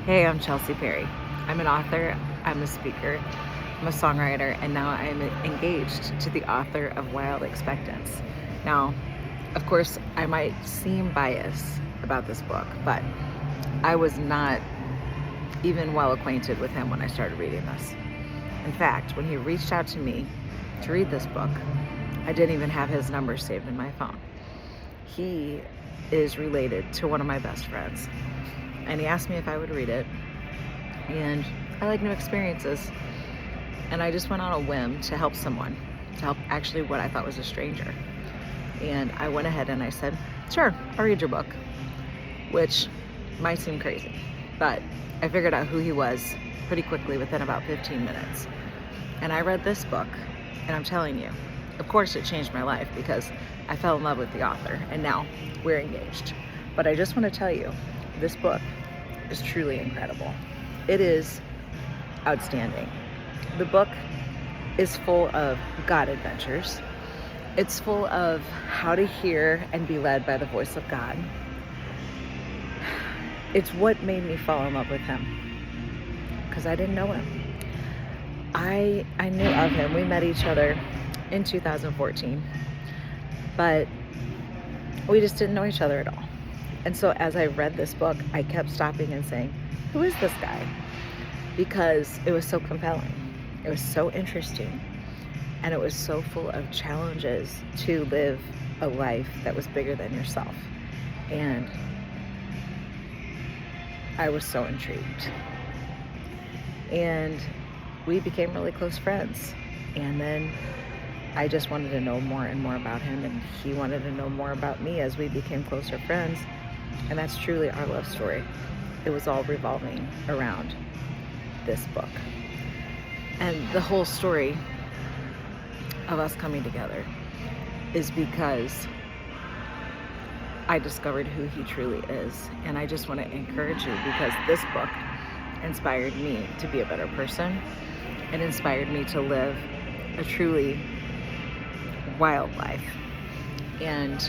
Hey, I'm Chelsea Perry. I'm an author, I'm a speaker, I'm a songwriter, and now I'm engaged to the author of Wild Expectance. Now, of course, I might seem biased about this book, but I was not even well acquainted with him when I started reading this. In fact, when he reached out to me to read this book, I didn't even have his number saved in my phone. He is related to one of my best friends, and he asked me if I would read it, and I like new experiences, and I just went on a whim to help someone, to help actually what I thought was a stranger. And I went ahead and I said, sure, I'll read your book, which might seem crazy, but I figured out who he was pretty quickly within about 15 minutes. And I read this book, and I'm telling you, of course it changed my life because I fell in love with the author, and now we're engaged. But I just want to tell you, this book is truly incredible. It is outstanding. The book is full of God adventures. It's full of how to hear and be led by the voice of God. It's what made me fall in love with him, because I didn't know him. I knew of him. We met each other in 2014, but we just didn't know each other at all. And so as I read this book, I kept stopping and saying, who is this guy? Because it was so compelling. It was so interesting. And it was so full of challenges to live a life that was bigger than yourself. And I was so intrigued. And we became really close friends. And then I just wanted to know more and more about him, and he wanted to know more about me as we became closer friends. And that's truly our love story. It was all revolving around this book. And the whole story of us coming together is because I discovered who he truly is. And I just want to encourage you, because this book inspired me to be a better person. It inspired me to live a truly wild life. And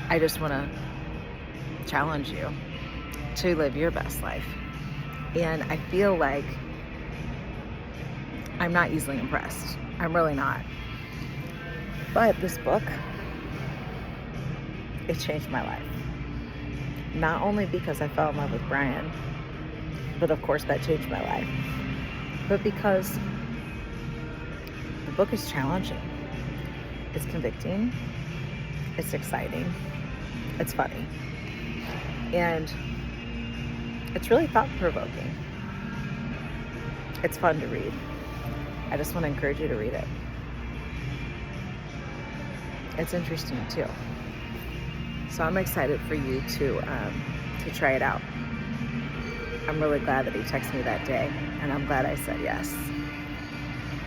I just want to challenge you to live your best life. And I feel like I'm not easily impressed. I'm really not. But this book, it changed my life. Not only because I fell in love with Brian, but of course that changed my life, but because the book is challenging. It's convicting. It's exciting. It's funny. And it's really thought-provoking. It's fun to read. I just want to encourage you to read it. It's interesting too. So I'm excited for you to try it out. I'm really glad that he texted me that day, and I'm glad I said yes.